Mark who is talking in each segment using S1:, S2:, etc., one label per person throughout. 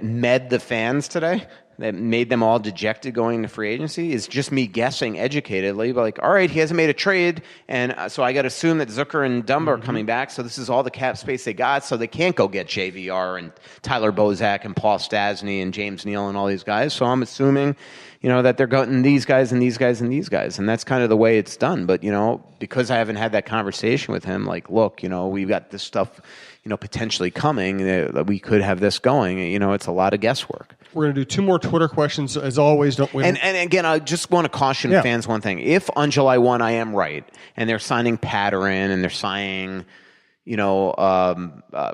S1: med the fans today, that made them all dejected going into free agency, is just me guessing educatedly, but like, all right, he hasn't made a trade, and so I got to assume that Zucker and Dumba are coming back, so this is all the cap space they got, so they can't go get JVR and Tyler Bozak and Paul Stasny and James Neal and all these guys, so I'm assuming, that they're going these guys and these guys and these guys, and that's kind of the way it's done, but, because I haven't had that conversation with him, like, look, we've got this stuff, potentially coming, that we could have this going, it's a lot of guesswork.
S2: We're going to do 2 more Twitter questions, as always. Don't we?
S1: And again, I just want to caution fans one thing. If on July 1 I am right, and they're signing Patterin, and they're signing,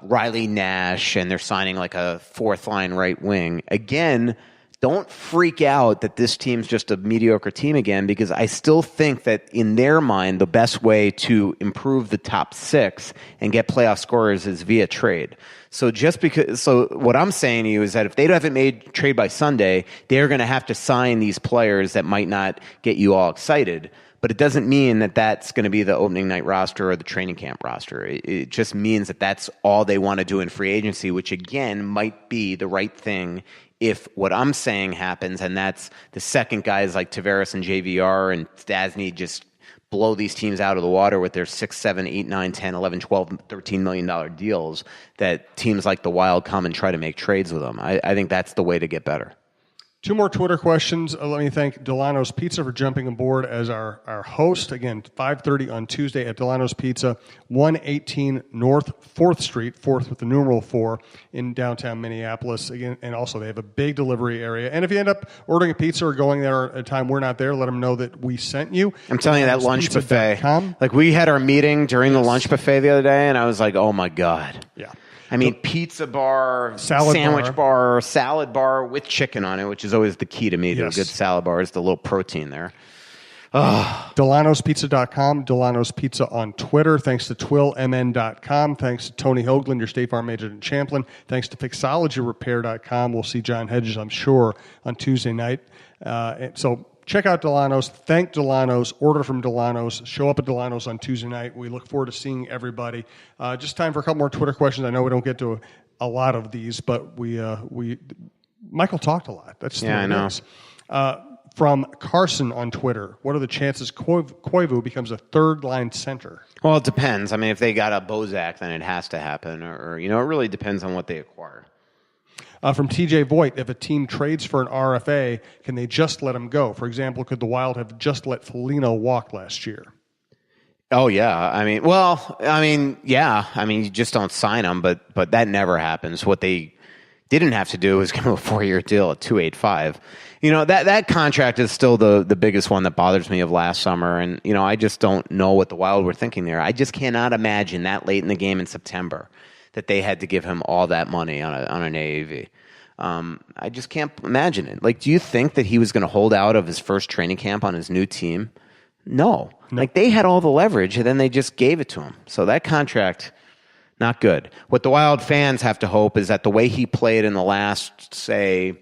S1: Riley Nash, and they're signing like a fourth line right wing, again, don't freak out that this team's just a mediocre team again, because I still think that in their mind, the best way to improve the top 6 and get playoff scorers is via trade. So what I'm saying to you is that if they haven't made trade by Sunday, they're going to have to sign these players that might not get you all excited. But it doesn't mean that that's going to be the opening night roster or the training camp roster. It just means that that's all they want to do in free agency, which again might be the right thing if what I'm saying happens, and that's the second guys like Tavares and JVR and Stasny just blow these teams out of the water with their 6, 7, 8, 9, 10, 11, 12, $13 million deals, that teams like the Wild come and try to make trades with them. I think that's the way to get better.
S2: 2 more Twitter questions. Let me thank Dulono's Pizza for jumping aboard as our host. Again, 5:30 on Tuesday at Dulono's Pizza, 118 North 4th Street, 4th with the numeral 4, in downtown Minneapolis. Again, and also they have a big delivery area. And if you end up ordering a pizza or going there at a time we're not there, let them know that we sent you.
S1: I'm telling you, that lunch buffet. Like, we had our meeting during the lunch buffet the other day, and I was like, oh my God.
S2: Yeah.
S1: I mean, pizza bar, sandwich bar, salad bar with chicken on it, which is always the key to me to a good salad bar, is the little protein there.
S2: DeLanosPizza.com, Delano's Pizza on Twitter. Thanks to TwillMN.com. Thanks to Tony Hoaglund, your State Farm agent in Champlin. Thanks to FixologyRepair.com. We'll see John Hedges, I'm sure, on Tuesday night. So check out Delano's. Thank Delano's. Order from Delano's. Show up at Delano's on Tuesday night. We look forward to seeing everybody. Just time for a couple more Twitter questions. I know we don't get to a lot of these, but we Michael talked a lot. That's
S1: I know.
S2: From Carson on Twitter, what are the chances Koivu becomes a third-line center?
S1: Well, it depends. I mean, if they got a Bozak, then it has to happen. Or it really depends on what they acquire.
S2: From TJ Voigt, if a team trades for an RFA, can they just let him go? For example, could the Wild have just let Foligno walk last year?
S1: Oh, yeah. You just don't sign him, but that never happens. What they didn't have to do was give him a 4-year deal at $285. That contract is still the biggest one that bothers me of last summer, and I just don't know what the Wild were thinking there. I just cannot imagine that late in the game in September that they had to give him all that money on an AAV. I just can't imagine it. Like, do you think that he was going to hold out of his first training camp on his new team? No. Like, they had all the leverage, and then they just gave it to him. So that contract, not good. What the Wild fans have to hope is that the way he played in the last, say,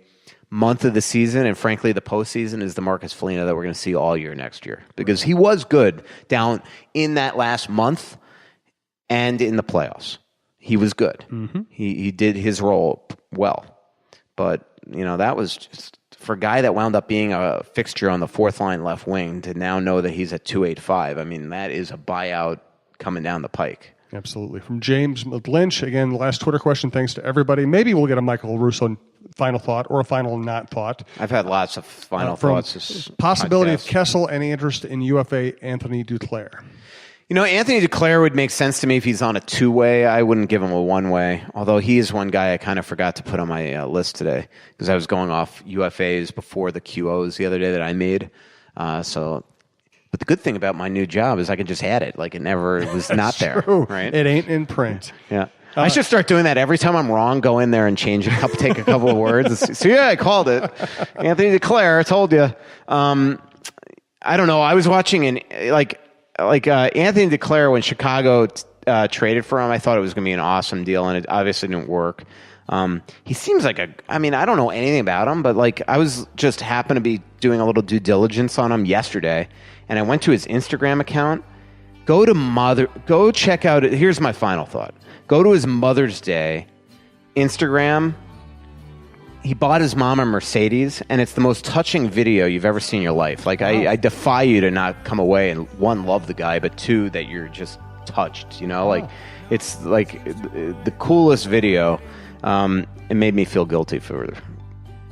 S1: month of the season, and frankly the postseason, is the Marcus Foligno that we're going to see all year next year. Because he was good down in that last month and in the playoffs. He was good. Mm-hmm. He did his role well. But, that was just, for a guy that wound up being a fixture on the fourth line left wing, to now know that he's at 285, I mean, that is a buyout coming down the pike.
S2: Absolutely. From James Lynch, again, last Twitter question, thanks to everybody. Maybe we'll get a Michael Russo final thought or a final not thought.
S1: I've had lots of final thoughts. This
S2: possibility
S1: podcast.
S2: Of Kessel, any interest in UFA Anthony Duclair?
S1: Anthony Duclair would make sense to me if he's on a 2-way. I wouldn't give him a 1-way, although he is one guy I kind of forgot to put on my list today because I was going off UFAs before the QOs the other day that I made. But the good thing about my new job is I can just add it. Like, it never was not there. Right?
S2: It ain't in print.
S1: Yeah. I should start doing that every time I'm wrong. Go in there and take a couple of words. So I called it. Anthony Duclair, I told you. I don't know. I was watching Anthony Duclair when Chicago traded for him. I thought it was going to be an awesome deal, and it obviously didn't work. He seems like I don't know anything about him, but I was just happened to be doing a little due diligence on him yesterday, and I went to his Instagram account. Go check out. Here's my final thought. Go to his Mother's Day Instagram he bought his mom a Mercedes, and it's the most touching video you've ever seen in your life. Like, I defy you to not come away and, one, love the guy, but two, that you're just touched, you know? Like, it's like the coolest video. It made me feel guilty for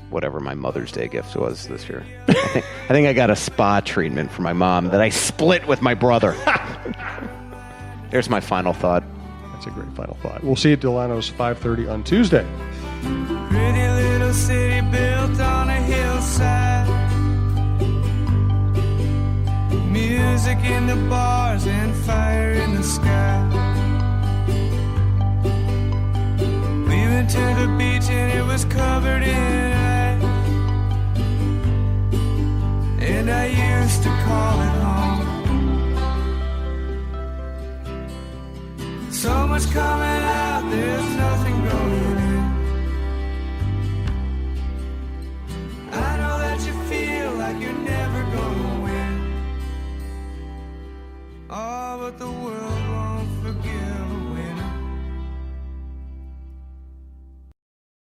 S1: whatever my Mother's Day gift was this year. I think I got a spa treatment for my mom that I split with my brother. There's my final thought.
S2: That's a great final thought. We'll see you at Dulono's 5:30 on Tuesday.
S3: Pretty little city built on a hillside. Music in the bars and fire in the sky. We went to the beach and it was covered in ice. And I used to call it home. So much coming out, there's nothing going in. I know that you feel like you're never gonna win. Oh, but the world won't forgive